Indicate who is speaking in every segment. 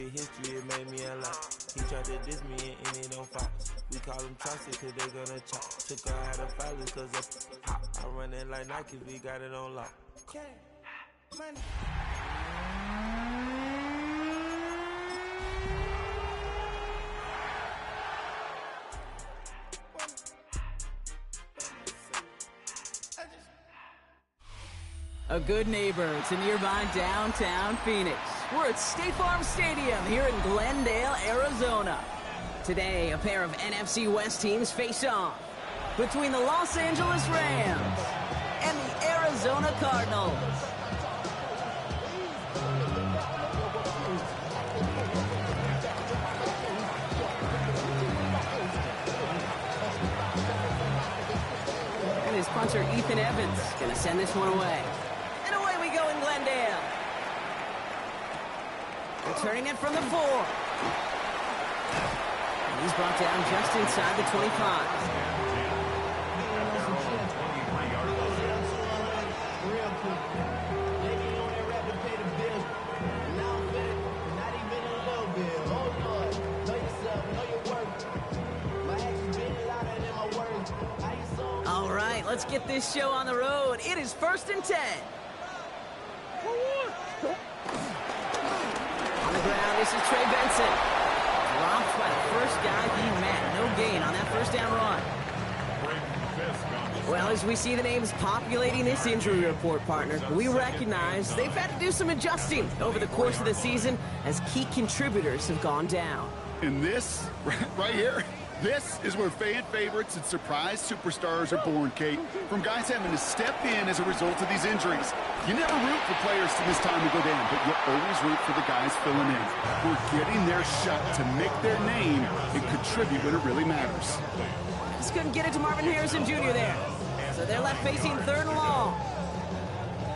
Speaker 1: created history, it made me a lot. He tried to diss me and it don't fall. We call them Chaucer cause they gonna chop. Took her out of filers cause they pop. I run it like Nike, we got it on lock. Okay, money.
Speaker 2: A good neighbor to nearby downtown Phoenix. We're at State Farm Stadium here in Glendale, Arizona. Today, a pair of NFC West teams face off between the Los Angeles Rams and the Arizona Cardinals. And his punter, Ethan Evans, gonna send this one away. And away we go in Glendale. Returning it from the 4. And he's brought down just inside the 25. All right, let's get this show on the road. It is 1st and 10. On the ground, this is Trey Benson. Dropped by the first guy he met. No gain on that first down run. Well, as we see the names populating this injury report, partner, we recognize they've had to do some adjusting over the course of the season as key contributors have gone down.
Speaker 3: And this, right here, this is where fan favorites and surprise superstars are born, Kate. From guys having to step in as a result of these injuries. You never root for players to miss time to go down, but you always root for the guys filling in, who are getting their shot to make their name and contribute when it really matters.
Speaker 2: Just couldn't get it to Marvin Harrison Jr. there. So they're left facing 3rd and long.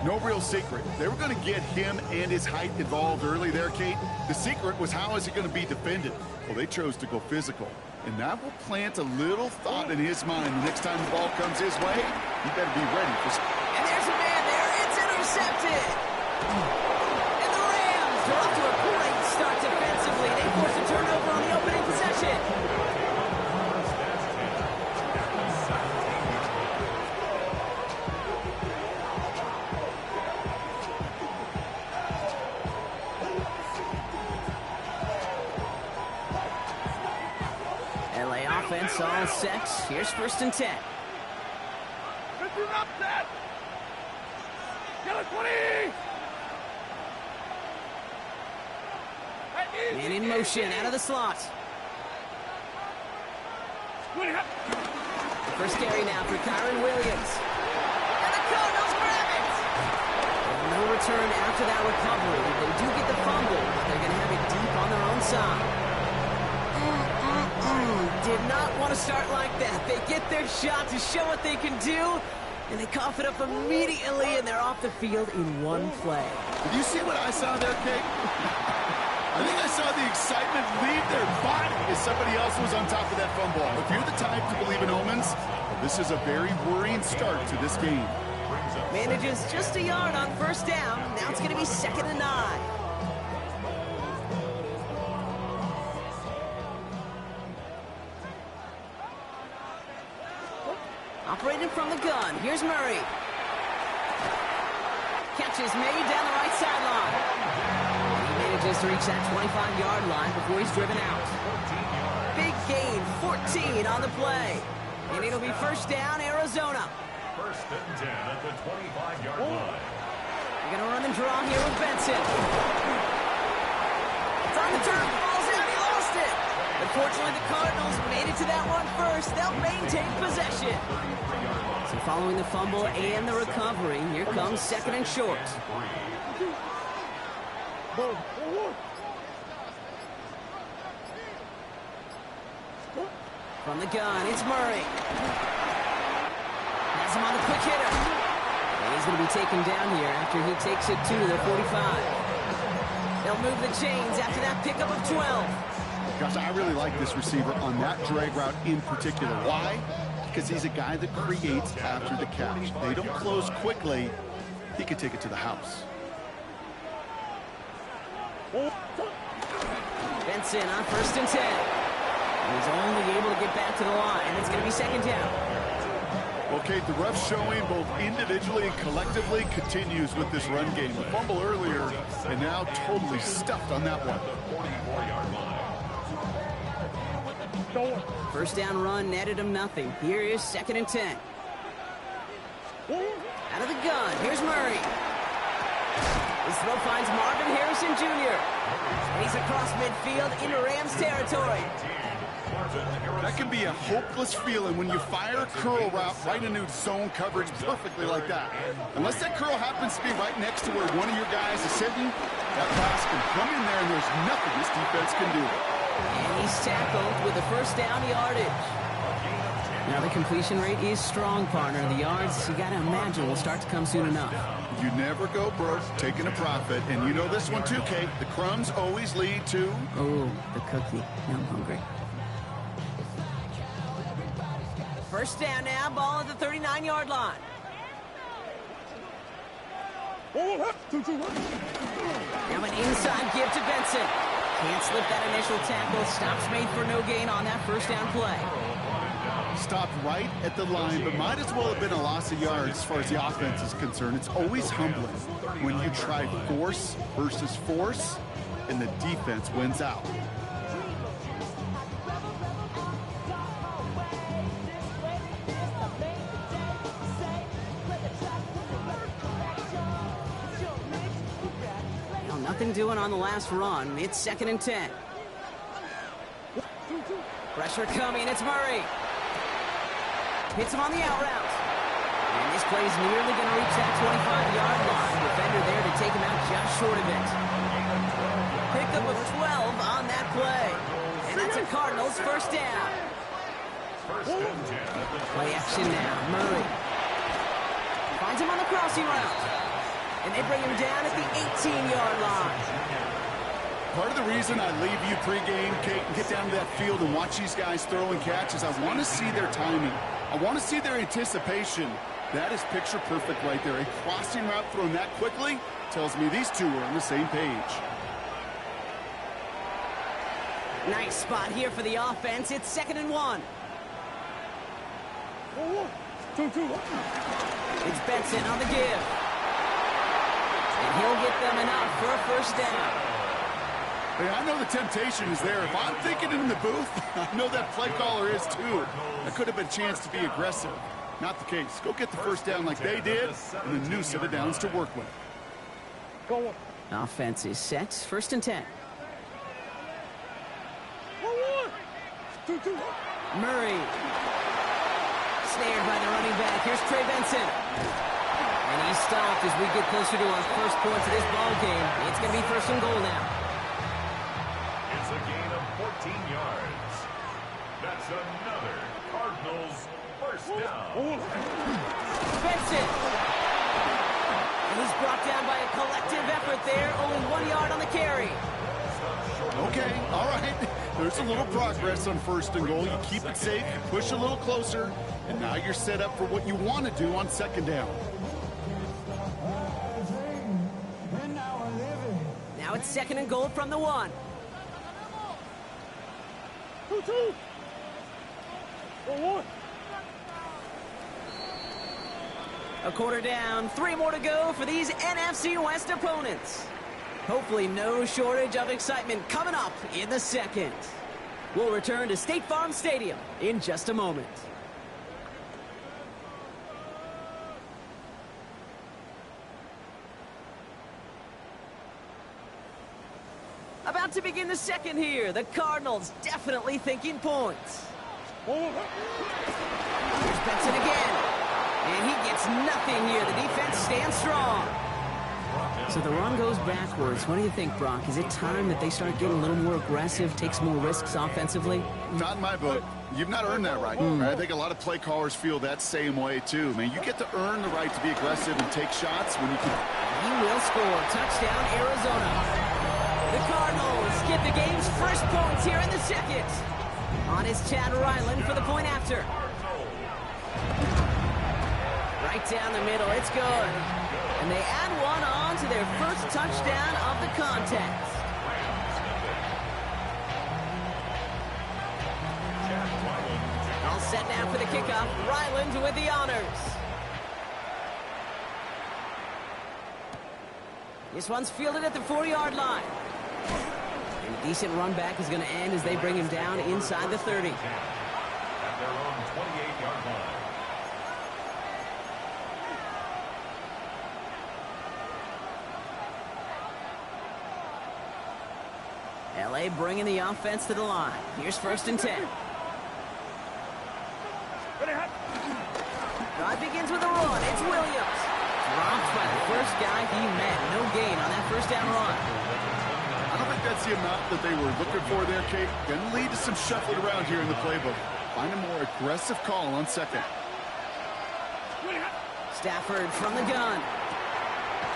Speaker 3: No real secret. They were going to get him and his height involved early there, Kate. The secret was how is he going to be defended? Well, they chose to go physical. And that will plant a little thought in his mind the next time the ball comes his way. He better be ready for...
Speaker 2: And there's a man there. It's intercepted. And the Rams are off to a great start defensively. They force a turnover on the opening possession. LA offense all set. Here's 1st and 10. Man in motion, out of the slot. First carry now for Kyron Williams. And the Cardinals grab it! And no return after that recovery. They do get the fumble, but they're going to have it deep on their own side. Did not want to start like that. They get their shot to show what they can do, and they cough it up immediately, and they're off the field in one play.
Speaker 3: Did you see what I saw there, Kate? I think I saw the excitement leave their body as somebody else was on top of that fumble. If you're the type to believe in omens, well, this is a very worrying start to this game.
Speaker 2: Manages just a yard on 1st down. Now it's going to be 2nd and 9. Operating from the gun. Here's Murray. Catch is made down the right sideline. He manages to reach that 25-yard line before he's driven out. Big gain, 14 on the play. And it'll be 1st down, Arizona.
Speaker 4: 1st and 10 at the 25-yard line.
Speaker 2: They're going to run and draw here with Benson. It's on the turf, falls out, he lost it. Unfortunately, the Cardinals made it to that one first. They'll maintain possession. So following the fumble and the recovery, here comes 2nd and short. From the gun, it's Murray. Has him on the quick hitter. And he's going to be taken down here after he takes it to the 45. They'll move the chains after that pickup of 12.
Speaker 3: Gosh, I really like this receiver on that drag route in particular. Why? Because he's a guy that creates after the catch. They don't close quickly. He can take it to the house.
Speaker 2: Benson on 1st and 10. He's only able to get back to the line. It's going to be 2nd down.
Speaker 3: Okay, the rough showing both individually and collectively continues with this run game. A fumble earlier, and now totally stuffed on that one.
Speaker 2: 1st down run netted him nothing. Here is 2nd and 10. Out of the gun, here's Murray. His throw finds Marvin Harrison Jr. And he's across midfield into Rams territory.
Speaker 3: That can be a hopeless feeling when you fire a curl route right into zone coverage perfectly like that. Unless that curl happens to be right next to where one of your guys is sitting, that pass can come in there and there's nothing this defense can do.
Speaker 2: And he's tackled with the 1st down yardage. Now the completion rate is strong, partner. The yards, you got to imagine, will start to come soon enough.
Speaker 3: You never go broke taking a profit. And you know this one too, Kate. The crumbs always lead to...
Speaker 2: Oh, the cookie. Now I'm hungry. 1st down now, ball at the 39-yard line. Now an inside give to Benson. Can't slip that initial tackle. Stops made for no gain on that 1st down play.
Speaker 3: Stopped right at the line, but might as well have been a loss of yards as far as the offense is concerned. It's always humbling when you try force versus force, and the defense wins out.
Speaker 2: Now nothing doing on the last run. It's 2nd and 10. Pressure coming. It's Murray. Hits him on the out route. And this play's nearly going to reach that 25-yard line. Defender there to take him out just short of it. Pickup of 12 on that play. And that's a Cardinals 1st down. Play action now. Murray finds him on the crossing route. And they bring him down at the 18-yard line.
Speaker 3: Part of the reason I leave you pregame, Kate, and get down to that field and watch these guys throw and catch is I want to see their timing. I want to see their anticipation. That is picture perfect right there. A crossing route thrown that quickly tells me these two are on the same page.
Speaker 2: Nice spot here for the offense. It's 2nd and 1. It's Benson on the give. And he'll get them enough for a 1st down.
Speaker 3: Hey, I know the temptation is there. If I'm thinking in the booth, I know that play caller is too. That could have been a chance to be aggressive. Not the case. Go get the 1st down like they did, and a new set of downs to work with.
Speaker 2: Offense is set. 1st and 10. Murray. Snared by the running back. Here's Trey Benson. And he's stopped as we get closer to our first points of this ball game. It's going to be 1st and goal now.
Speaker 4: It's a gain of 14 yards. That's another Cardinals 1st down.
Speaker 2: Benson. And he's brought down by a collective effort there. Only 1 yard on the carry.
Speaker 3: Okay, all right. There's a little progress on 1st and goal. You keep it safe, you push a little closer, and now you're set up for what you want to do on 2nd down.
Speaker 2: Now it's 2nd and goal from the 1. A quarter down, 3 more to go for these NFC West opponents. Hopefully no shortage of excitement coming up in the 2nd. We'll return to State Farm Stadium in just a moment. About to begin the 2nd here. The Cardinals definitely thinking points. Here's Benson again. And he gets nothing here. The defense stands strong. So the run goes backwards. What do you think, Brock? Is it time that they start getting a little more aggressive, take some more risks offensively?
Speaker 3: Not in my book. You've not earned that right. I think a lot of play callers feel that same way, too. Man, you get to earn the right to be aggressive and take shots when you can.
Speaker 2: He will score. Touchdown, Arizona. The Cardinals get the game's first points here in the 2nd. On is Chad Ryland for the point after. Right down the middle. It's good. And they add one on to their first touchdown of the contest. Set now for the kickoff. Ryland with the honors. This one's fielded at the 4-yard line. And a decent run back is going to end as they bring him down inside the 30.
Speaker 4: At their own 28-yard line.
Speaker 2: LA bringing the offense to the line. Here's 1st and 10. Drive begins with a run. It's Williams. Dropped by the first guy he met. No gain on that first down run.
Speaker 3: I don't think that's the amount that they were looking for there, Kate. Going to lead to some shuffling around here in the playbook. Find a more aggressive call on 2nd.
Speaker 2: Stafford from the gun.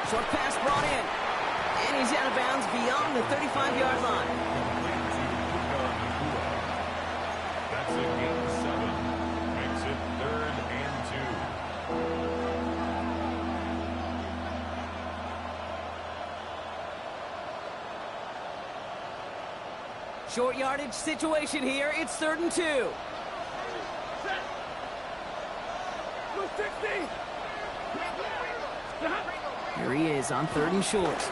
Speaker 2: Short pass brought in. And he's out of bounds beyond the 35-yard line.
Speaker 4: That's a gain 7. Makes it 3rd and 2.
Speaker 2: Short yardage situation here. It's 3rd and 2. Here he is on 3rd and short.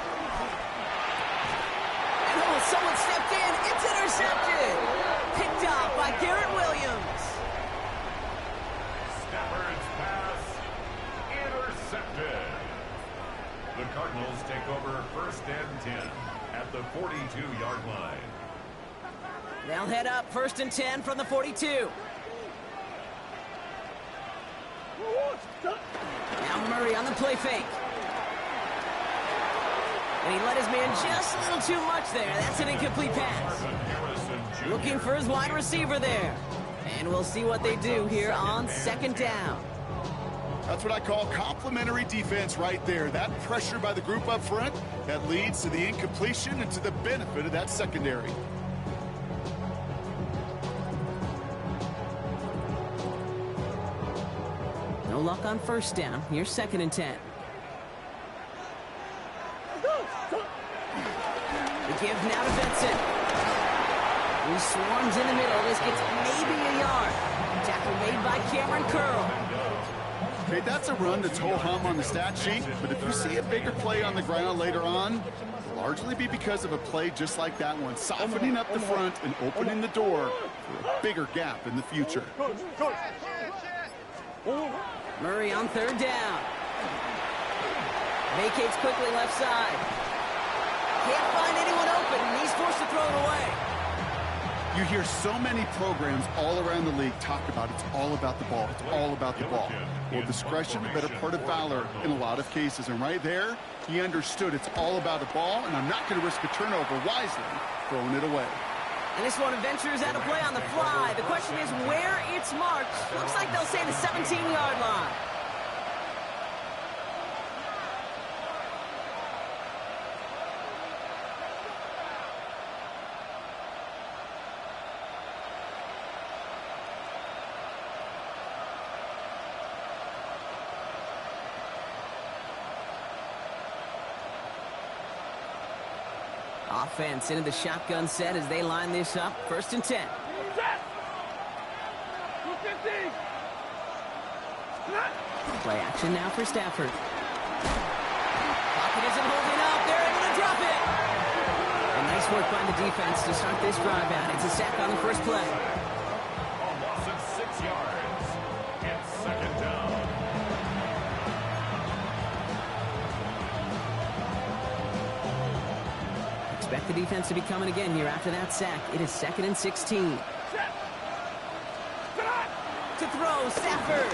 Speaker 2: Someone stepped in. It's intercepted. Picked off by Garrett Williams.
Speaker 4: Stafford's pass intercepted. The Cardinals take over 1st and 10 at the 42-yard line.
Speaker 2: They'll head up 1st and 10 from the 42. Now Murray on the play fake. And he let his man just a little too much there. That's an incomplete pass. Looking for his wide receiver there. And we'll see what they do here on 2nd down.
Speaker 3: That's what I call complimentary defense right there. That pressure by the group up front, that leads to the incompletion and to the benefit of that secondary.
Speaker 2: No luck on 1st down. Here's 2nd and 10. The give now to Benson. He swarms in the middle. This gets maybe a yard. Tackle made by Cameron Curl.
Speaker 3: Okay, that's a run that's ho-hum on the stat sheet, but if you see a bigger play on the ground later on, it'll largely be because of a play just like that one, softening up the front and opening the door for a bigger gap in the future.
Speaker 2: Murray on 3rd down. Vacates quickly left side. Can't find anyone open, and he's forced to throw it away.
Speaker 3: You hear so many programs all around the league talk about it's all about the ball. It's all about the ball. Well, discretion, the better part of valor in a lot of cases. And right there, he understood it's all about the ball, and I'm not going to risk a turnover wisely, throwing it away.
Speaker 2: And this one ventures out of play on the fly. The question is where it's marked. Looks like they'll say the 17-yard line. Offense into the shotgun set as they line this up. 1st and 10. Play action now for Stafford. Pocket isn't holding up. They're able to drop it. And nice work by the defense to start this drive out. It's a sack on the first play.
Speaker 4: A loss of 6 yards. It's 2nd down.
Speaker 2: Expect the defense to be coming again here after that sack. It is 2nd and 16. To throw, Stafford.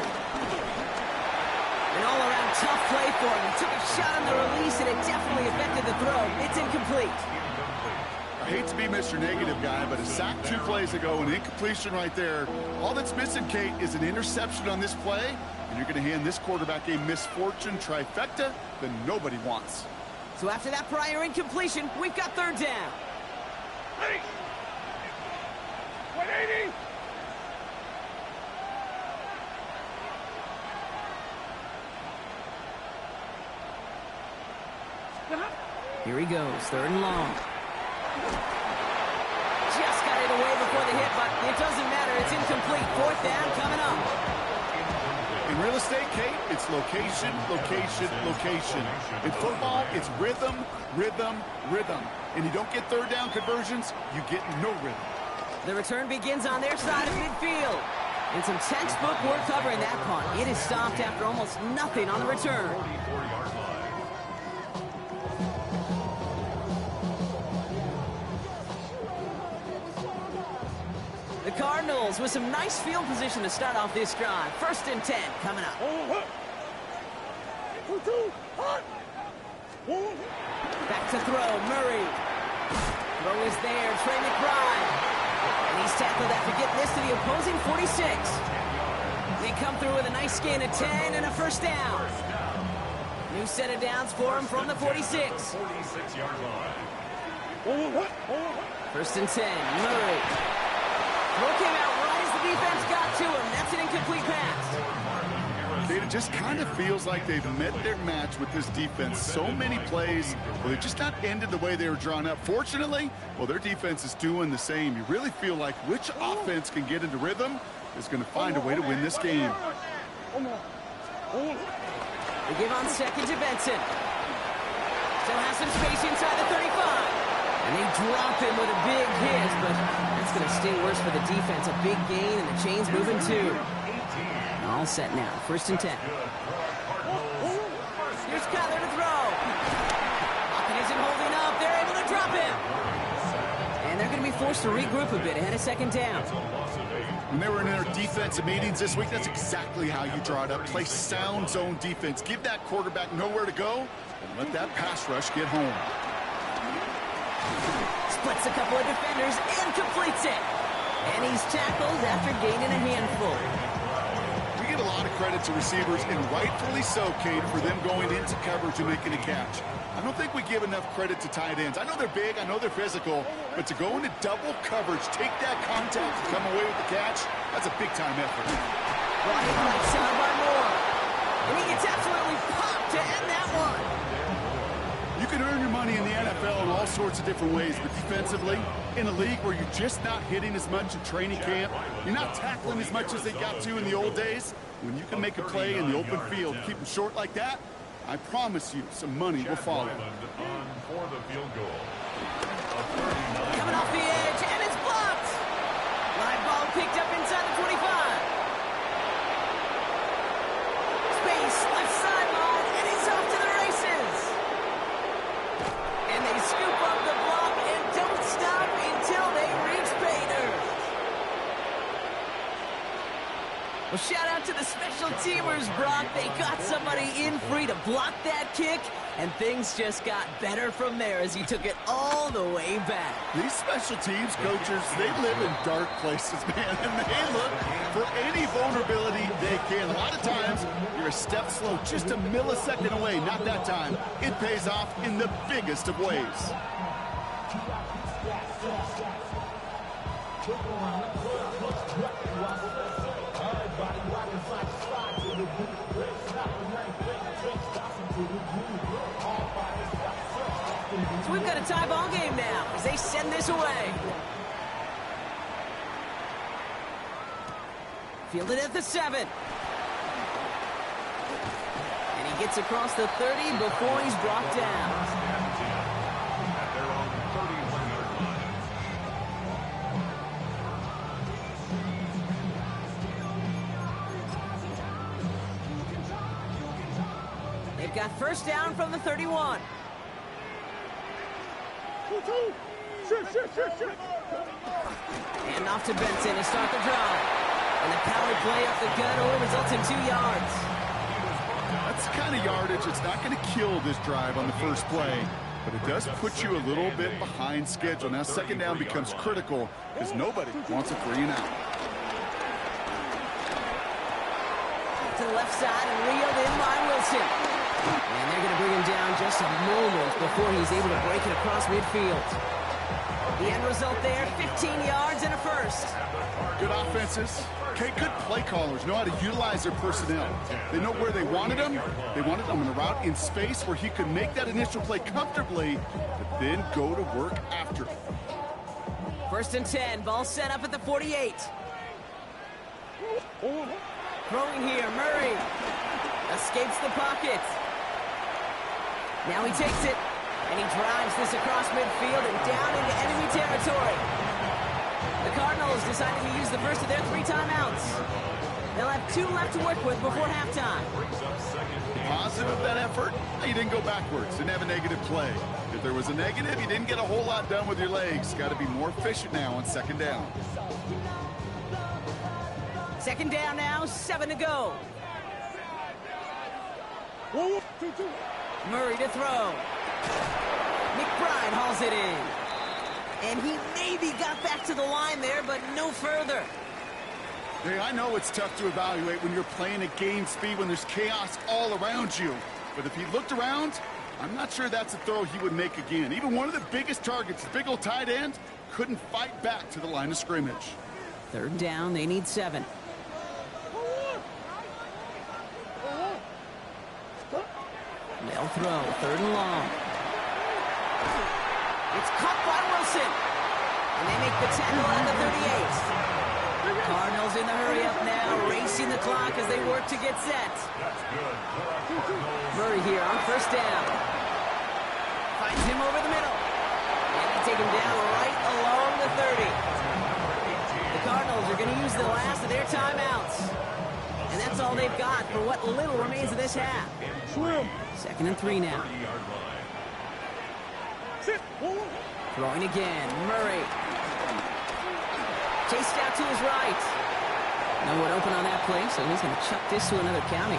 Speaker 2: An all-around tough play for him. He took a shot on the release, and it definitely affected the throw. It's incomplete.
Speaker 3: I hate to be Mr. Negative guy, but a sack 2 plays ago, an incompletion right there. All that's missing, Kate, is an interception on this play, and you're going to hand this quarterback a misfortune trifecta that nobody wants.
Speaker 2: So after that prior incompletion, we've got 3rd down.
Speaker 5: 180!
Speaker 2: Here he goes, 3rd and long. Just got it away before the hit it, but it doesn't matter. It's incomplete. Fourth down coming up.
Speaker 3: In real estate, Kate, it's location, location, location. In football, it's rhythm, rhythm, rhythm. And you don't get third down conversions, you get no rhythm.
Speaker 2: The return begins on their side of midfield. And some textbook work covering that punt. It is stopped after almost nothing on the return.
Speaker 4: 44-yard line.
Speaker 2: The Cardinals with some nice field position to start off this drive. 1st and 10 coming up. Back to throw, Murray. Throw is there, Trey McBride. And he's tackled after getting this to the opposing 46. They come through with a nice gain of 10 and a first down. New set of downs for him from the 46.
Speaker 4: 46-yard line.
Speaker 2: 1st and 10, Murray. Throw came out right as the defense got to him. That's an incomplete pass.
Speaker 3: It just kind of feels like they've met their match with this defense. So many plays, well, they're just not ended the way they were drawn up. Fortunately, well, their defense is doing the same. You really feel like which offense can get into rhythm is going to find a way to win this game.
Speaker 2: They give on second to Benson. Still has some space inside the 35. And they drop him with a big hit, but that's going to sting worse for the defense. A big gain, and the chain's moving too. All set now. 1st and 10. Here's Kyler to throw. Lockett isn't holding up. They're able to drop him. And they're going to be forced to regroup a bit ahead of 2nd down.
Speaker 3: When they were in their defensive meetings this week, that's exactly how you draw it up. Play sound zone defense. Give that quarterback nowhere to go, and let that pass rush get home.
Speaker 2: Splits a couple of defenders and completes it. And he's tackled after gaining a handful.
Speaker 3: We get a lot of credit to receivers, and rightfully so, Kate, for them going into coverage and making a catch. I don't think we give enough credit to tight ends. I know they're big, I know they're physical, but to go into double coverage, take that contact, and come away with the catch, that's a big-time effort.
Speaker 2: Brought in right side by Moore. And he gets absolutely popped to end that one.
Speaker 3: You can earn your money in the NFL in all sorts of different ways, but defensively, in a league where you're just not hitting as much in training camp, you're not tackling as much as they got to in the old days, when you can make a play in the open field, keep them short like that, I promise you some money will follow.
Speaker 4: For the field goal.
Speaker 2: Coming off the edge, and it's blocked. Live ball picked up inside the 25. Space, left sideline, and he's off to the races. And they scoop up the block and don't stop until they reach Painter. Well, shout out to the special teamers, Brock. They got somebody in free to block that kick, and things just got better from there as he took it all the way back.
Speaker 3: These special teams coaches, they live in dark places, man, and they look for any vulnerability they can. A lot of times, you're a step slow, just a millisecond away. Not that time. It pays off in the biggest of ways.
Speaker 2: So we've got a tie ball game now as they send this away. Fielded at the 7. And he gets across the 30 before he's brought down.
Speaker 4: At their own 31-yard line.
Speaker 2: They've got first down from the 31. And off to Benson to start the drive. And the power play up the gut only results in 2 yards.
Speaker 3: That's the kind of yardage that's not going to kill this drive on the first play, but it does put you a little bit behind schedule. Now second down becomes critical because nobody wants a 3 and out.
Speaker 2: To the left side and reeled in by Wilson. And they're going to bring him down just a moment before he's able to break it across midfield. The end result there, 15 yards and a first.
Speaker 3: Good offenses. Okay, good play callers know how to utilize their personnel. They know where they wanted them. They wanted them in a route in space where he could make that initial play comfortably, but then go to work after.
Speaker 2: First and 10, ball set up at the 48. Throwing here, Murray. Escapes the pocket. Now he takes it, and he drives this across midfield and down into enemy territory. The Cardinals decided to use the first of their 3 timeouts. They'll have 2 left to work with before halftime.
Speaker 3: Positive of that effort, you didn't go backwards, didn't have a negative play. If there was a negative, you didn't get a whole lot done with your legs. Got to be more efficient now on second down.
Speaker 2: Second down now, 7 to go. Murray to throw. McBride hauls it in. And he maybe got back to the line there, but no further.
Speaker 3: Hey, I know it's tough to evaluate when you're playing at game speed, when there's chaos all around you. But if he looked around, I'm not sure that's a throw he would make again. Even one of the biggest targets, the big old tight end, couldn't fight back to the line of scrimmage.
Speaker 2: Third down, they need 7. They'll throw, 3rd and long. It's caught by Wilson. And they make the tackle on the 38. Cardinals in the hurry up now, racing the clock as they work to get set. Murray here on first down. Finds him over the middle. And they take him down right along the 30. The Cardinals are going to use the last of their timeouts. And that's all they've got for what little remains of this half. Second and 3 now. Throwing again, Murray. Chased out to his right. No one open on that play, so he's going to chuck this to another county.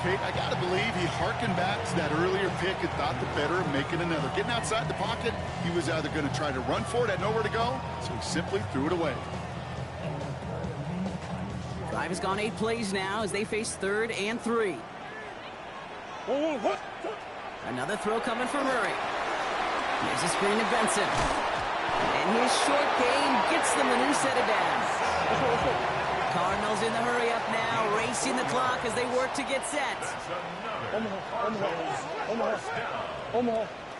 Speaker 3: Kate, I got to believe he harkened back to that earlier pick and thought the better of making another. Getting outside the pocket, he was either going to try to run for it, had nowhere to go, so he simply threw it away.
Speaker 2: Drive has gone 8 plays now as they face 3rd and 3. Another throw coming from Murray. There's a screen to Benson. And his short game gets them a new set of downs. Cardinals in the hurry up now, racing the clock as they work to get set.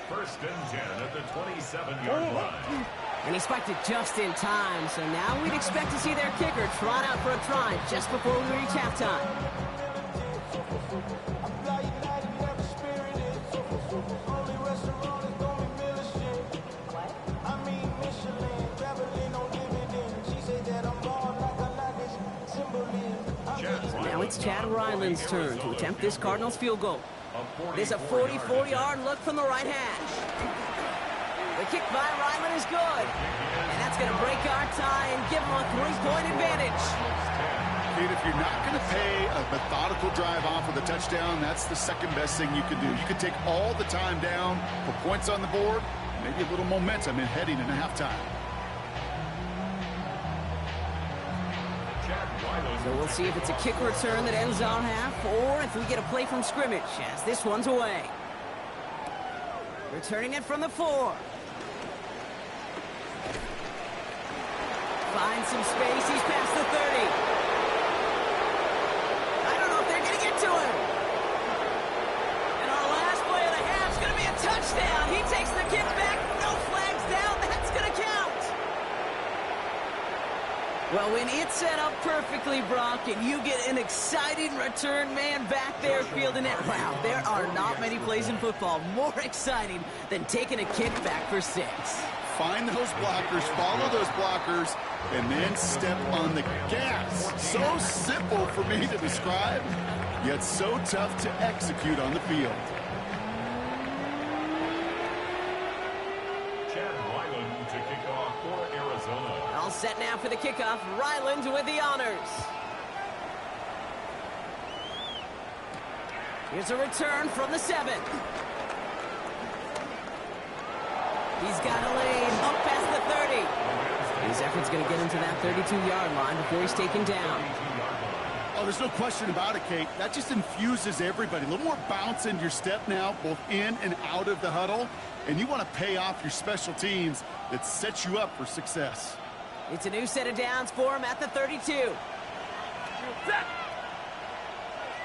Speaker 4: First and 10 at the 27-yard line.
Speaker 2: And he spiked it just in time, so now we'd expect to see their kicker trot out for a try just before we reach halftime. Now it's Chad Ryland's turn to attempt this Cardinals field goal. This a 44-yard look from the right hash. The kick by Ryland is good. And that's going to break our tie and give them a 3-point advantage.
Speaker 3: Kate, if you're not going to pay a methodical drive off with a touchdown, that's the second best thing you can do. You can take all the time down, put points on the board, maybe a little momentum in heading into halftime.
Speaker 2: So we'll see if it's a kick return that ends on half, or if we get a play from scrimmage, as this one's away. Returning it from the 4. Finds some space, he's past the 30. I don't know if they're going to get to him. And our last play of the half is going to be a touchdown. He takes the kick back, no flags down, that's going to count. Well, when it's set up perfectly, Brock, and you get an exciting return man back there fielding it, wow, there are not many plays in football more exciting than taking a kick back for 6.
Speaker 3: Find those blockers, follow those blockers, and then step on the gas. So simple for me to describe, yet so tough to execute on the field.
Speaker 2: All set now for the kickoff. Ryland with the honors. Here's a return from the 7. He's got a lane up past the 30. His effort's going to get him to that 32-yard line before he's taken down.
Speaker 3: Oh, there's no question about it, Kate. That just infuses everybody. A little more bounce in your step now, both in and out of the huddle. And you want to pay off your special teams that sets you up for success.
Speaker 2: It's a new set of downs for him at the 32.
Speaker 5: Set.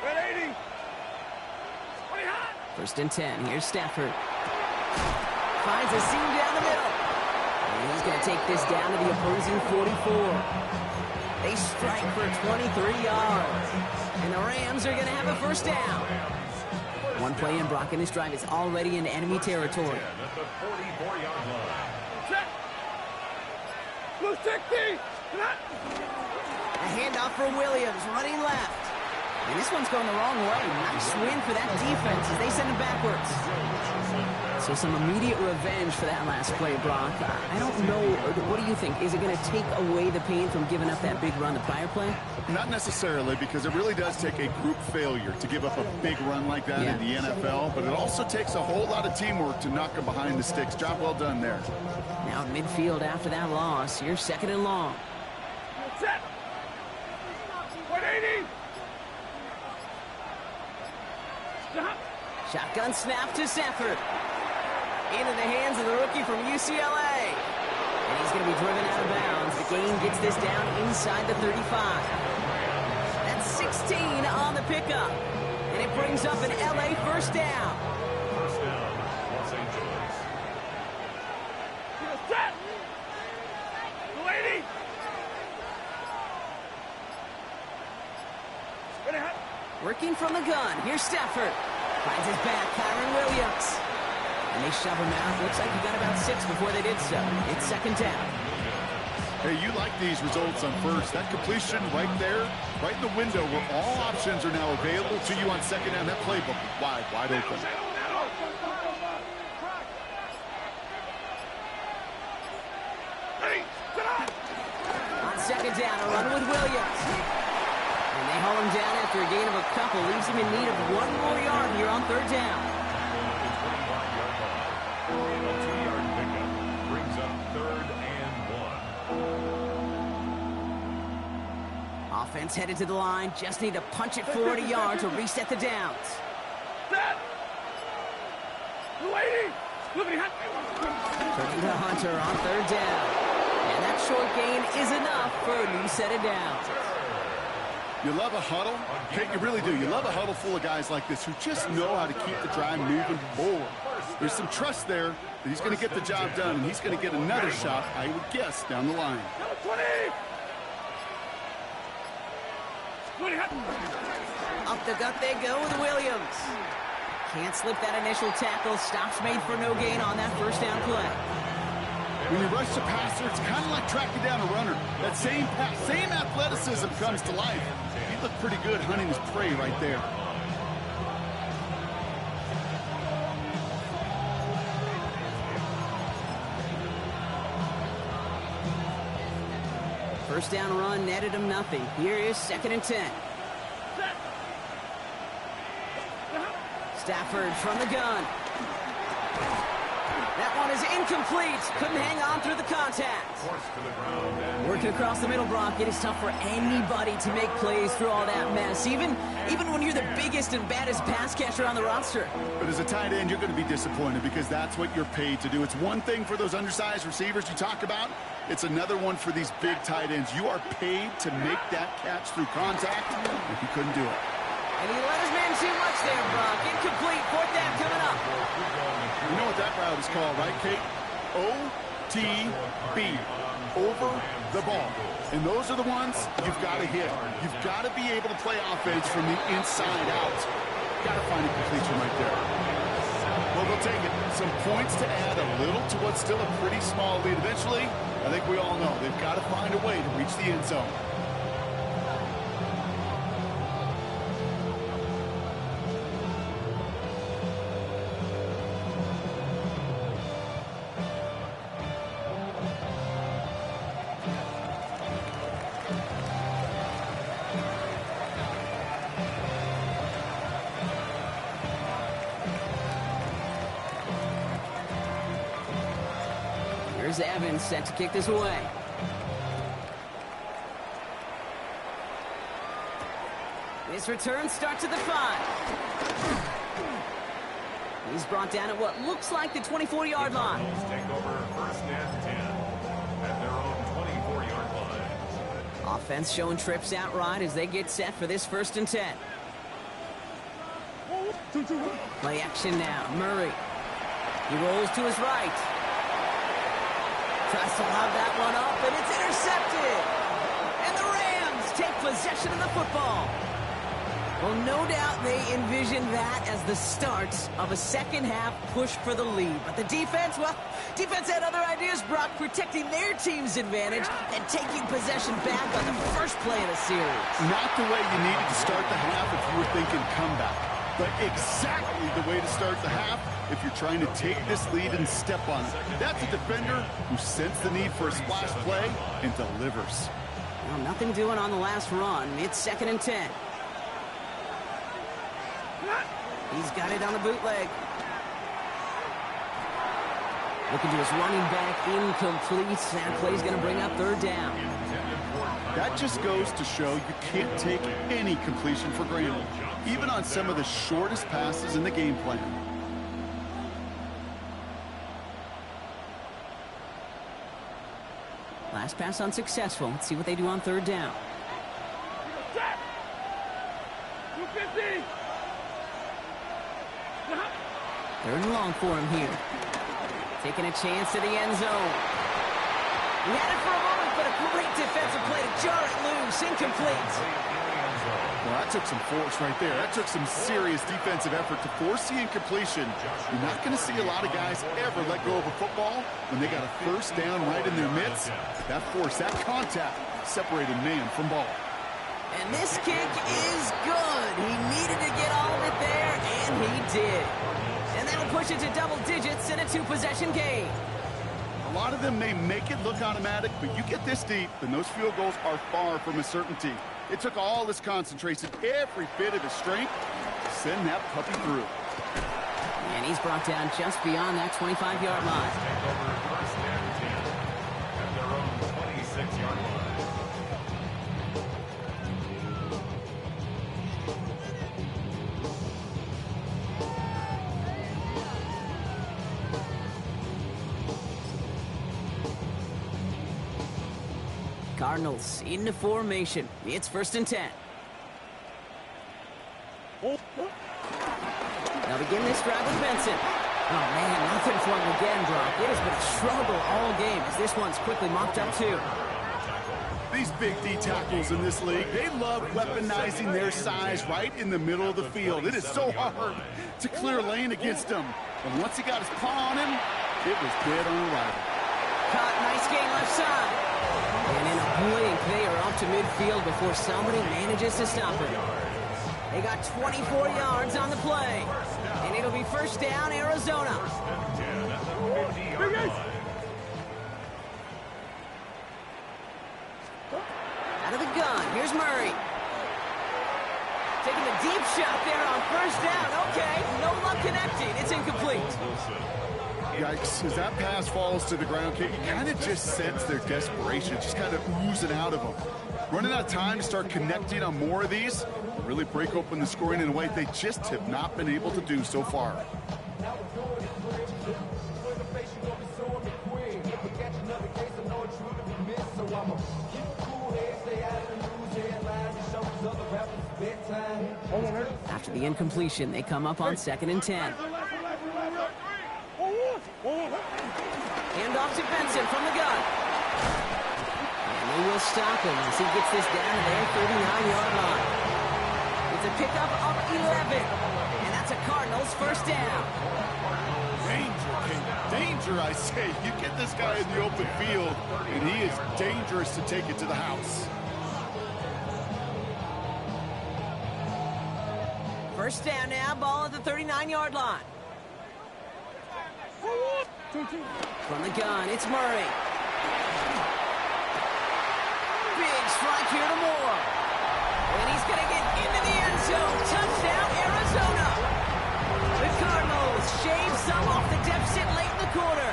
Speaker 5: 180. Pretty hot.
Speaker 2: First and 10. Here's Stafford. Finds a seam down the middle. He's going to take this down to the opposing 44. They strike for 23 yards. And the Rams are going to have a first down. One play in, Brock, in this drive is already in enemy territory.
Speaker 4: At the 44-yard line.
Speaker 5: Set. Blue 60.
Speaker 2: A handoff for Williams, running left. And this one's going the wrong way. Nice win for that defense as they send him backwards. So some immediate revenge for that last play, Brock. I don't know, what do you think? Is it going to take away the pain from giving up that big run the prior play?
Speaker 3: Not necessarily, because it really does take a group failure to give up a big run like that in the NFL, but it also takes a whole lot of teamwork to knock them behind the sticks. Job well done there.
Speaker 2: Now midfield after that loss. Here's 2nd and long.
Speaker 5: Set. 180. Stop.
Speaker 2: Shotgun snap to Stafford. Into the hands of the rookie from UCLA. And he's going to be driven out of bounds. The gain gets this down inside the 35. That's 16 on the pickup. And it brings up an LA first down.
Speaker 4: First down, Los Angeles.
Speaker 5: Set. 280.
Speaker 2: Working from the gun. Here's Stafford. Finds his back, Kyron Williams. And they shove him out. Looks like he got about 6 before they did so. It's 2nd down.
Speaker 3: Hey, you like these results on first. That completion right there, right in the window where all options are now available to you on 2nd down. That playbook wide open.
Speaker 2: On 2nd down, a run with Williams. And they haul him down after a gain of a couple. Leaves him in need of 1 more yard here on 3rd down.
Speaker 4: A 2-yard pickup brings up 3rd and 1.
Speaker 2: Offense headed to the line. Just need to punch it forward a yard to reset the downs.
Speaker 5: Set. 280.
Speaker 2: Turning to Hunter on 3rd down. And that short gain is enough for a new set of downs.
Speaker 3: You love a huddle? Kate, you really do. You love a huddle full of guys like this who just know how to keep the drive moving forward. There's some trust there that he's going to get the job done, and he's going to get another shot, I would guess, down the line.
Speaker 5: 20.
Speaker 2: Up the gut they go with Williams. Can't slip that initial tackle. Stops made for no gain on that first down play.
Speaker 3: When you rush the passer, it's kind of like tracking down a runner. That same pass, same athleticism comes to life. He looked pretty good hunting his prey right there.
Speaker 2: First down run netted him nothing. Here is 2nd and 10. Stafford from the gun. That one is incomplete. Couldn't hang on through the contact. Working across the middle, Brock. It is tough for anybody to make plays through all that mess, even when you're the biggest and baddest pass catcher on the roster.
Speaker 3: But as a tight end, you're going to be disappointed because that's what you're paid to do. It's one thing for those undersized receivers you talk about. It's another one for these big tight ends. You are paid to make that catch through contact, and he couldn't do it.
Speaker 2: And he let his man too much there, Brock. Incomplete. 4th down coming up.
Speaker 3: You know what that route is called, right, Kate? OTB. Over the ball. And those are the ones you've got to hit. You've got to be able to play offense from the inside out. Got to find a completion right there. Well, they'll take it. Some points to add a little to what's still a pretty small lead. Eventually, I think we all know they've got to find a way to reach the end zone.
Speaker 2: Here's Evans set to kick this away. This return starts at the 5. He's brought down at what looks like the 24-yard line.
Speaker 4: Take over 1st and 10 at their own 24-yard line.
Speaker 2: Offense showing trips outright as they get set for this 1st and 10. Play action now. Murray. He rolls to his right. Tries to lob that one up, and it's intercepted. And the Rams take possession of the football. Well, no doubt they envisioned that as the start of a second-half push for the lead. But the defense, well, defense had other ideas, Brock, protecting their team's advantage and taking possession back on the first play of the series.
Speaker 3: Not the way you needed to start the half if you were thinking comeback, but exactly the way to start the half if you're trying to take this lead and step on it. That's a defender who sensed the need for a splash play and delivers.
Speaker 2: Well, nothing doing on the last run. It's 2nd and 10. He's got it on the bootleg. Looking to his running back, incomplete. That play's going to bring up 3rd down.
Speaker 3: That just goes to show you can't take any completion for granted, even on some of the shortest passes in the game plan.
Speaker 2: Last pass unsuccessful. Let's see what they do on 3rd down.
Speaker 5: 250.
Speaker 2: 3rd and long for him here. Taking a chance to the end zone. He had it for a moment, but a great defensive play to jar it loose. Incomplete.
Speaker 3: Well, that took some force right there. That took some serious defensive effort to force the incompletion. You're not going to see a lot of guys ever let go of a football when they got a 1st down right in their midst. That force, that contact, separated man from ball.
Speaker 2: And this kick is good. He needed to get all of it there, and he did. And that'll push it to double digits in a 2-possession game.
Speaker 3: A lot of them may make it look automatic, but you get this deep, and those field goals are far from a certainty. It took all his concentration, every bit of his strength, to send that puppy through.
Speaker 2: And he's brought down just beyond that 25-yard line.
Speaker 4: Take over 1st and 10 at their own 26-yard line.
Speaker 2: Cardinals into formation. It's 1st and 10. Now begin this drive with Benson. Oh, man, nothing for him again, Brock. It has been a struggle all game as this one's quickly mopped up, too.
Speaker 3: These big D tackles in this league, they love weaponizing their size right in the middle of the field. It is so hard to clear lane against them. And once he got his paw on him, it was dead on arrival.
Speaker 2: Caught, nice game left side. And in a blink, they are up to midfield before somebody manages to stop it. They got 24 yards on the play. And it'll be 1st down, Arizona. Out of the gun, here's Murray. Taking a deep shot there on 1st down. Okay, no luck connecting. It's incomplete.
Speaker 3: Yikes, as that pass falls to the ground, Kate, you kind of just sense their desperation, just kind of oozing out of them. Running out of time to start connecting on more of these, really break open the scoring in a way they just have not been able to do so far.
Speaker 2: After the incompletion, they come up on 2nd and 10. Hand off to Benson from the gun. And they will stop him as he gets this down to their 39-yard line. It's a pickup of 11. And that's a Cardinals 1st down.
Speaker 3: Danger, King. Danger, I say. You get this guy in the open field, and he is dangerous to take it to the house.
Speaker 2: 1st down now, ball at the 39-yard line. From the gun, it's Murray. Big strike here to Moore. And he's going to get into the end zone. Touchdown, Arizona. The Cardinals shave some off the deficit late in the quarter.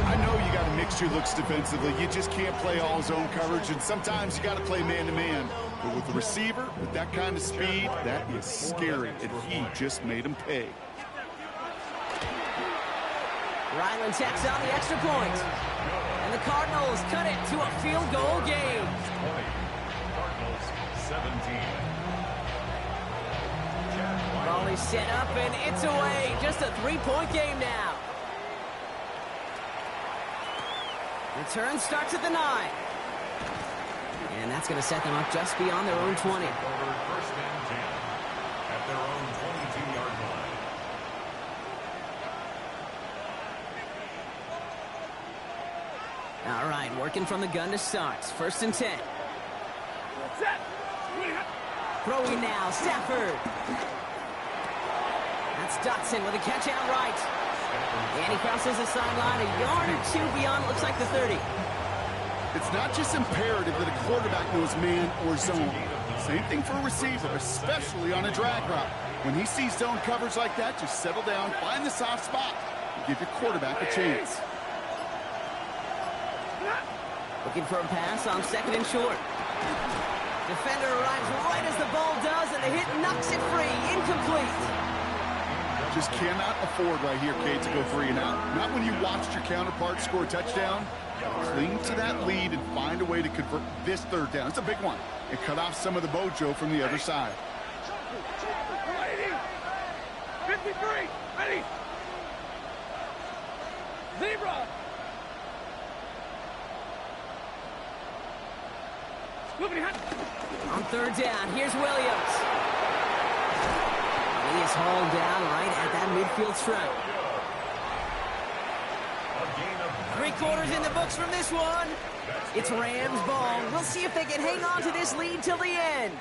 Speaker 3: I know you got to mix your looks defensively. You just can't play all zone coverage, and sometimes you got to play man-to-man. But with the receiver, with that kind of speed, that is scary, and he just made him pay.
Speaker 2: Ryland tacks on the extra point. And the Cardinals cut it to a field goal game.
Speaker 4: Cardinals 17.
Speaker 2: Ball is set up and it's away. Just a 3-point game now. Return starts at the 9. And that's going to set them up just beyond their own 20.
Speaker 4: Over first and 10 at their own 22-yard line.
Speaker 2: All right, working from the gun to start. First and 10. Throwing now, Stafford. That's Dotson with a catch out right. And he crosses the sideline a yard or two beyond, looks like the 30.
Speaker 3: It's not just imperative that a quarterback knows man or zone. Same thing for a receiver, especially on a drag route. When he sees zone coverage like that, just settle down, find the soft spot, and give your quarterback a chance.
Speaker 2: Looking for a pass on second and short. Defender arrives right as the ball does, and the hit knocks it free. Incomplete.
Speaker 3: Just cannot afford right here, Kate, to go 3 and out. Not when you watched your counterpart score a touchdown. Cling to that lead and find a way to convert this third down. It's a big one. And cut off some of the mojo from the other side.
Speaker 5: 53, ready. Zebra.
Speaker 2: On third down, here's Williams. He is hauled down right at that midfield stripe. Three quarters in the books from this one. It's Rams ball. We'll see if they can hang on to this lead till the end.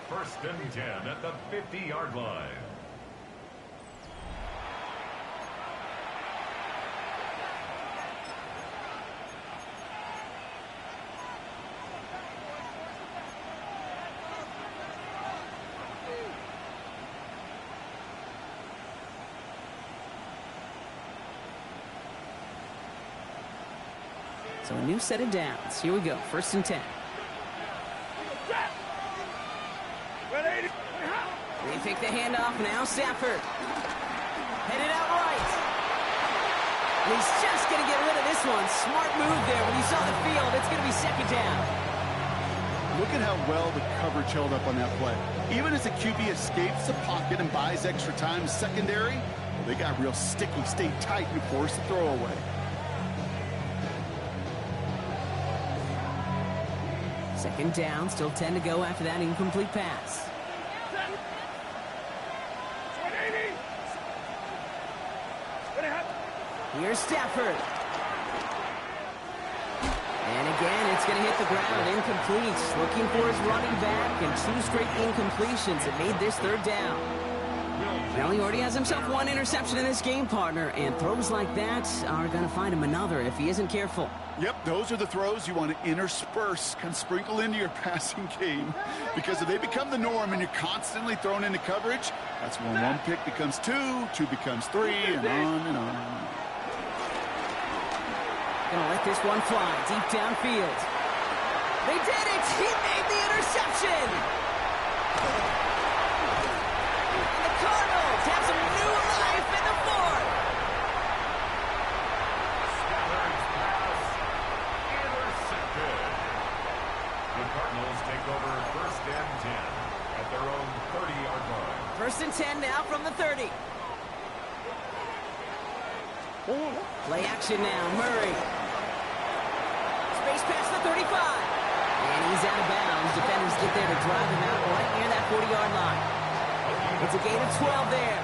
Speaker 4: First and 10 at the 50-yard line.
Speaker 2: So a new set of downs. Here we go. First and 10. They take the handoff now. Stafford. Headed out right. And he's just going to get rid of this one. Smart move there. When he saw the field, it's going to be second down.
Speaker 3: Look at how well the coverage held up on that play. Even as the QB escapes the pocket and buys extra time secondary, well, they got real sticky, stayed tight, and forced the throwaway.
Speaker 2: Second down, still 10 to go after that incomplete pass. Here's Stafford. And again, it's going to hit the ground. Incomplete. Looking for his running back, and 2 straight incompletions. It made this third down. Well, he already has himself 1 interception in this game, partner, and throws like that are going to find him another if he isn't careful.
Speaker 3: Yep, those are the throws you want to intersperse, kind of sprinkle into your passing game. Because if they become the norm and you're constantly thrown into coverage, that's when 1 pick becomes 2, 2 becomes 3, and on and on.
Speaker 2: Gonna let this one fly deep downfield. They did it! He made the interception! And the Cardinals have some new life in the 4th.
Speaker 4: Stafford's pass intercepted. The Cardinals take over first and 10 at their own 30-yard line.
Speaker 2: First and 10 now from the 30. Play action now, Murray. Space past the 35. And he's out of bounds. Defenders get there to drive him out right near that 40-yard line. It's a gain of 12 there.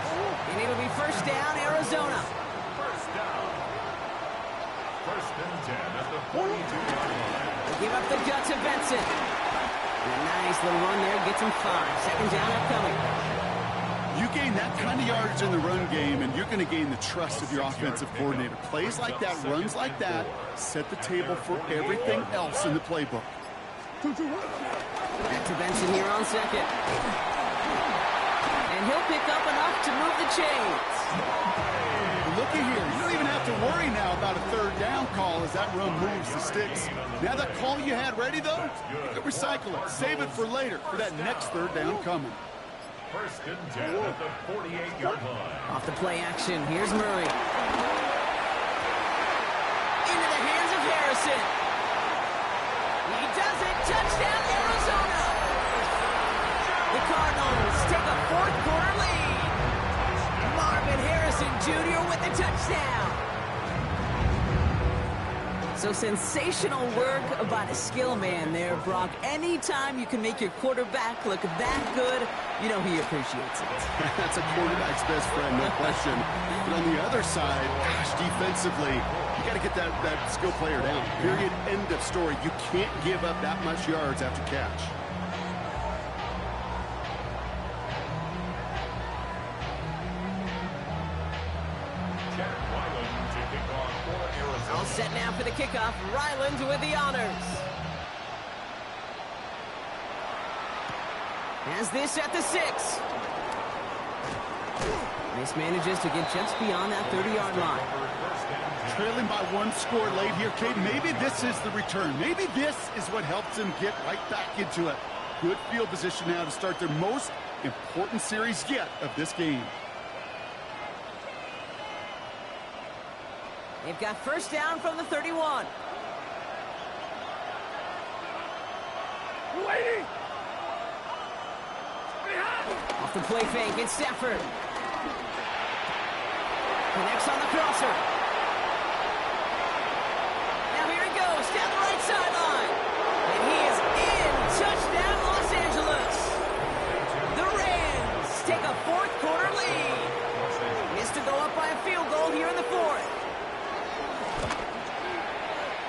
Speaker 2: And it'll be first down, Arizona.
Speaker 4: First down. First and 10 at the 42-yard line.
Speaker 2: They give up the gut to Benson. And a nice little run there gets him 5. Second down upcoming.
Speaker 3: You gain that kind of yardage in the run game, and you're going to gain the trust of your offensive coordinator. Plays like that, runs like that, set the table for everything else in the playbook.
Speaker 2: Back to Benson here on second. And he'll pick up enough to move the chains.
Speaker 3: Looky here, you don't even have to worry now about a third down call as that run moves the sticks. Now that call you had ready, though, you can recycle it, save it for later, for that next third down coming.
Speaker 4: First and 10 at the 48-yard line.
Speaker 2: Off the play action, here's Murray. Into the hands of Harrison. He does it, touchdown Arizona. The Cardinals take a 4th quarter lead. Marvin Harrison Jr. with the touchdown. So sensational work by the skill man there, Brock. Anytime you can make your quarterback look that good, you know he appreciates it.
Speaker 3: That's a quarterback's best friend, no question. But on the other side, gosh, defensively, you got to get that skill player down. Period. End of story. You can't give up that much yards after catch.
Speaker 2: All set now for the kickoff. Ryland with the honors. Has this at the 6. This manages to get just beyond that 30-yard line.
Speaker 3: Trailing by 1 score late here, Kate. Maybe this is the return. Maybe this is what helps them get right back into it. Good field position now to start their most important series yet of this game.
Speaker 2: They've got first down from the 31.
Speaker 5: Waiting.
Speaker 2: Off the play fake, it's Stafford. Connects on the crosser. Now here he goes, down the right sideline. And he is in. Touchdown, Los Angeles. The Rams take a fourth-quarter lead. Missed to go up by a field goal here in the 4th.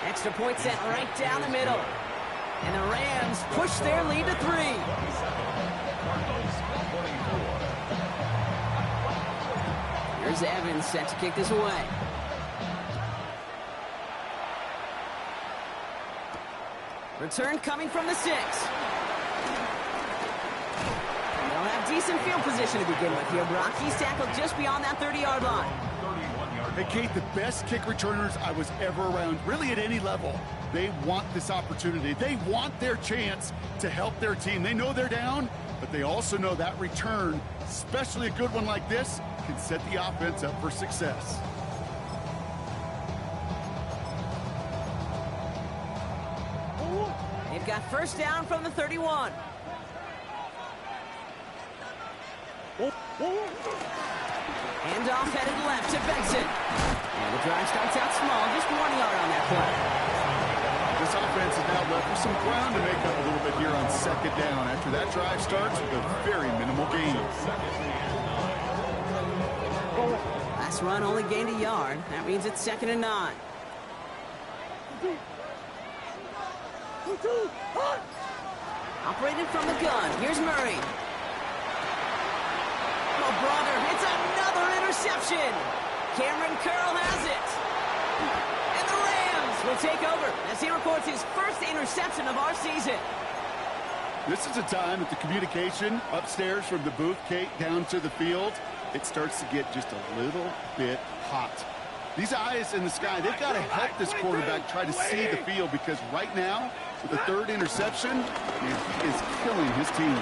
Speaker 2: Extra point set right down the middle. And the Rams push their lead to 3. Here's Evans set to kick this away. Return coming from the 6. They'll have decent field position to begin with here, Brock. He's tackled just beyond that 30-yard line.
Speaker 3: Hey, Kate, the best kick returners I was ever around, really at any level, they want this opportunity. They want their chance to help their team. They know they're down, but they also know that return, especially a good one like this, can set the offense up for success.
Speaker 2: They've got first down from the 31. Handoff headed left to Benson. And the drive starts out small, just 1 yard on that play.
Speaker 3: This offense is now left with some ground to make up a little bit here on second down after that drive starts with a very minimal gain.
Speaker 2: Last run only gained a yard. That means it's 2nd and 9. Operated from the gun. Here's Murray. Oh, brother, it's another interception. Cameron Curl has it. And the Rams will take over as he records his first interception of our season.
Speaker 3: This is a time that the communication upstairs from the booth, Kate, down to the field, it starts to get just a little bit hot. These eyes in the sky, they've got to help this quarterback try to see the field because right now, with the 3rd interception, he is killing his team.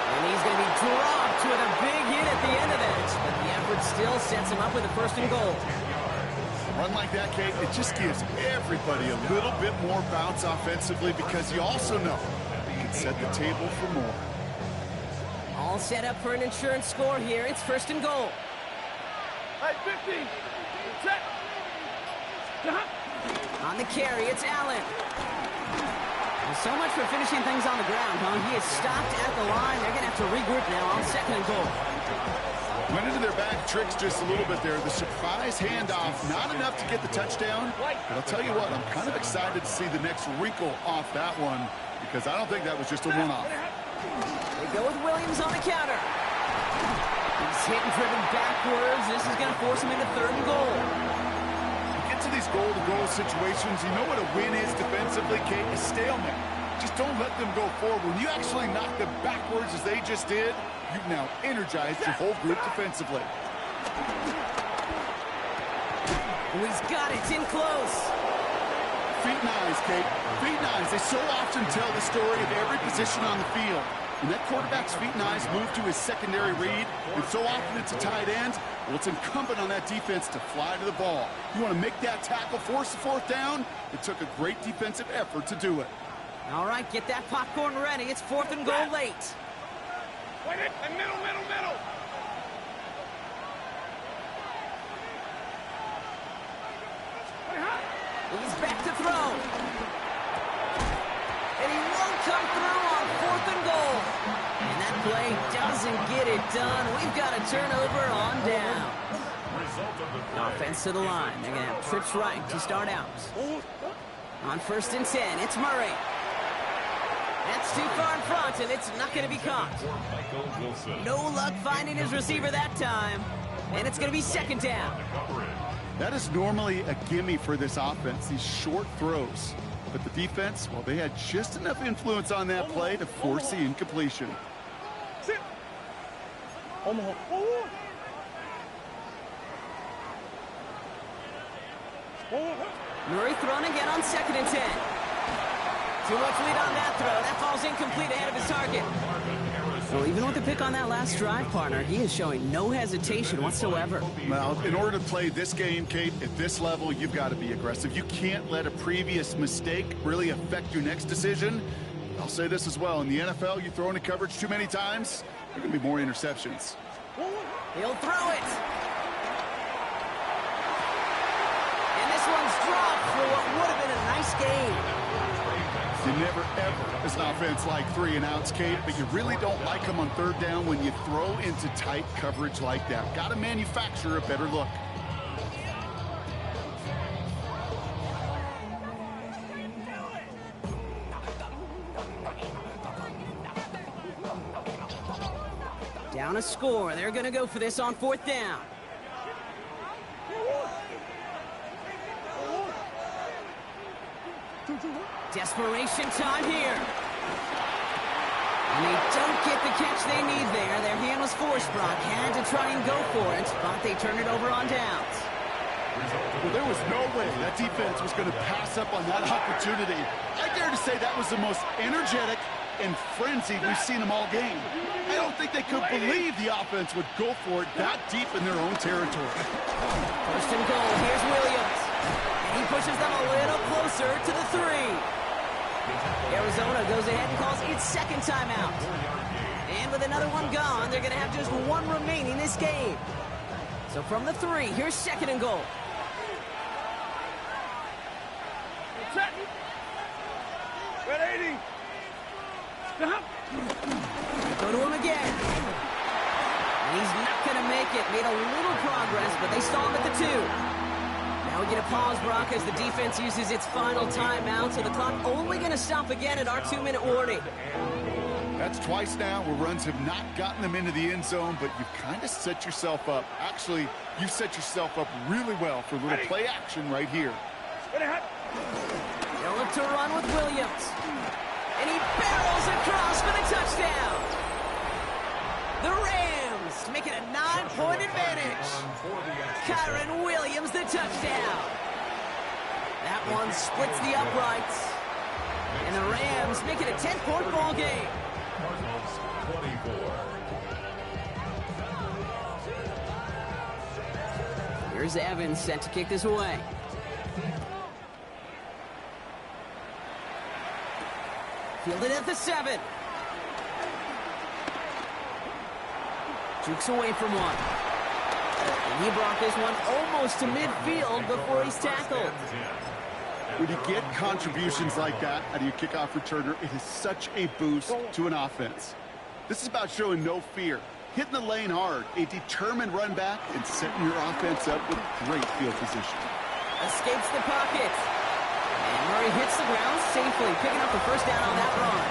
Speaker 2: And he's going to be dropped with a big hit at the end of it. But the effort still sets him up with a 1st and goal.
Speaker 3: A run like that, Kate, it just gives everybody a little bit more bounce offensively because you also know you can set the table for more.
Speaker 2: All set up for an insurance score here. It's 1st and goal.
Speaker 5: Hey, 50. Set.
Speaker 2: On the carry, it's Allen. So much for finishing things on the ground, huh? He is stopped at the line. They're going to have to regroup now on 2nd and goal.
Speaker 3: Went into their bag tricks just a little bit there. The surprise handoff, not enough to get the touchdown. But I'll tell you what, I'm kind of excited to see the next wrinkle off that one because I don't think that was just a one-off.
Speaker 2: They go with Williams on the counter. He's hit and driven backwards. This is going to force him into 3rd and goal.
Speaker 3: To these goal-to-goal situations, you know what a win is defensively, Kate? A stalemate. Just don't let them go forward. When you actually knock them backwards as they just did, you've now energized your whole group defensively.
Speaker 2: Oh, he's got it. It's in close.
Speaker 3: Feet and eyes, Kate. Feet and eyes. They so often tell the story of every position on the field. When that quarterback's feet and eyes move to his secondary read, and so often it's a tight end, well, it's incumbent on that defense to fly to the ball. You want to make that tackle, force the 4th down? It took a great defensive effort to do it.
Speaker 2: All right, get that popcorn ready. It's 4th and goal late.
Speaker 5: Wait it. And middle.
Speaker 2: He's back to throw. And he won't come through on 4th and goal. And that play doesn't get it done. We've got a turnover on down. Offense to the line. They're going to have trips right to start out. On 1st and 10, it's Murray. That's too far in front, and it's not going to be caught. No luck finding his receiver that time. And it's going to be 2nd down.
Speaker 3: That is normally a gimme for this offense, these short throws. But the defense, well, they had just enough influence on that play to force the incompletion.
Speaker 2: Murray thrown again on 2nd and 10. Too much lead on that throw. That falls incomplete ahead of his target. Well, even with the pick on that last drive, partner, he is showing no hesitation whatsoever.
Speaker 3: Well, in order to play this game, Kate, at this level, you've got to be aggressive. You can't let a previous mistake really affect your next decision. I'll say this as well. In the NFL, you throw into coverage too many times, there are going to be more interceptions.
Speaker 2: He'll throw it. And this one's dropped for what would have been a nice game.
Speaker 3: You never, ever, as an offense, like 3 and outs, Kate, but you really don't like them on 3rd down when you throw into tight coverage like that. Got to manufacture a better look.
Speaker 2: Down a score. They're going to go for this on 4th down. Desperation time here. And they don't get the catch they need there. Their hand was forced. Brock had to try and go for it, but they turn it over on downs.
Speaker 3: Well, there was no way that defense was going to pass up on that opportunity. I dare to say that was the most energetic and frenzied we've seen them all game. I don't think they could believe the offense would go for it that deep in their own territory.
Speaker 2: 1st and goal. Here's Williams. And he pushes them a little closer to the 3. Arizona goes ahead and calls its 2nd timeout. And with another one gone, they're going to have just 1 remaining this game. So from the 3, here's 2nd and goal.
Speaker 5: Red 80.
Speaker 2: Go to him again. And he's not going to make it. Made a little progress, but they stall him at the 2. Now we get a pause, Brock, as the defense uses its final timeout, so the clock only going to stop again at our 2-minute warning.
Speaker 3: That's twice now where runs have not gotten them into the end zone, but you've kind of set yourself up. Actually, you've set yourself up really well for a little play action right here.
Speaker 2: They'll look to run with Williams. And he barrels across for the touchdown. The Rams make it a 9-point advantage. Kyren Williams, the touchdown. That one splits the uprights. And the Rams make it a 10-point ball game.
Speaker 4: Cardinals 24.
Speaker 2: Here's Evans set to kick this away. Fielded at the 7. Jukes away from one. And he brought this one almost to midfield before he's tackled.
Speaker 3: When you get contributions like that out of your kickoff returner, it is such a boost to an offense. This is about showing no fear, hitting the lane hard, a determined run back, and setting your offense up with great field position.
Speaker 2: Escapes the pocket. And Murray hits the ground safely, picking up the 1st down on that run.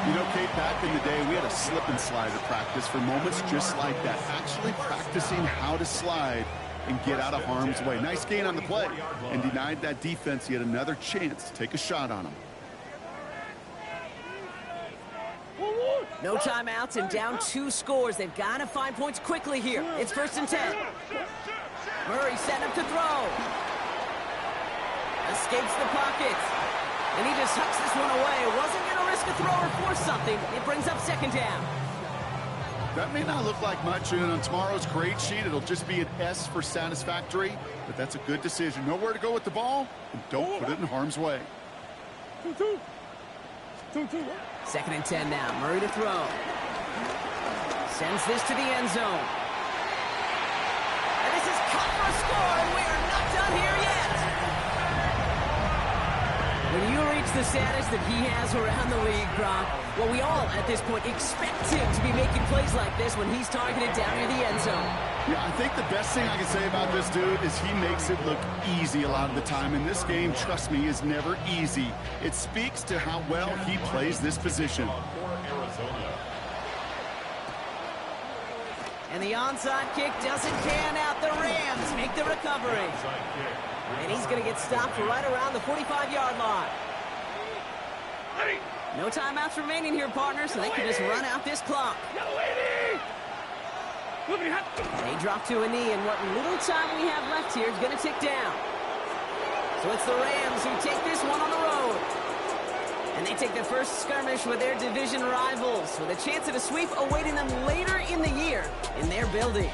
Speaker 3: You know, Kate, back in the day, we had a slip and slide at practice for moments just like that. Actually practicing how to slide and get out of harm's way. Nice gain on the play, and denied that defense yet another chance to take a shot on him.
Speaker 2: No timeouts and down 2 scores. They've got to find points quickly here. It's 1st and 10. Murray setting up to throw. Escapes the pocket. And he just tucks this one away. Wasn't going to risk a throw or force something. It brings up 2nd down.
Speaker 3: That may not look like much, and on tomorrow's grade sheet, it'll just be an S for satisfactory, but that's a good decision. Know where to go with the ball, and don't put it in harm's way.
Speaker 2: 2nd and 10 now. Murray to throw. Sends this to the end zone. And this is caught for a score, and we are not done here yet. reach the status that he has around the league, Brock? Well, we all, at this point, expect him to be making plays like this when he's targeted down near the end zone.
Speaker 3: Yeah, I think the best thing I can say about this dude is he makes it look easy a lot of the time. And this game, trust me, is never easy. It speaks to how well he plays this position.
Speaker 2: And the onside kick doesn't pan out. The Rams make the recovery. And he's going to get stopped right around the 45-yard line. No timeouts remaining here, partner, so they can just run out this clock. They drop to a knee, and what little time we have left here is going to tick down. So it's the Rams who take this one on the road. And they take their first skirmish with their division rivals, with a chance at a sweep awaiting them later in the year in their building.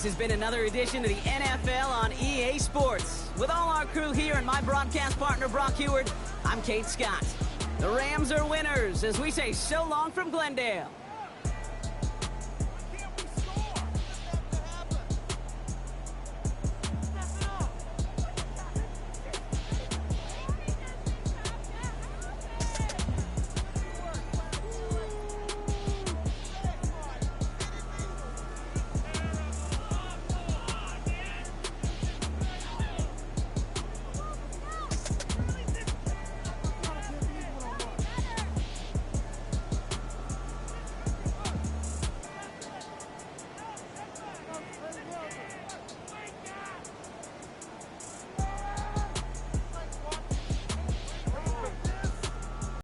Speaker 2: This has been another edition of the NFL on EA Sports. With all our crew here and my broadcast partner, Brock Heward, I'm Kate Scott. The Rams are winners as we say so long from Glendale.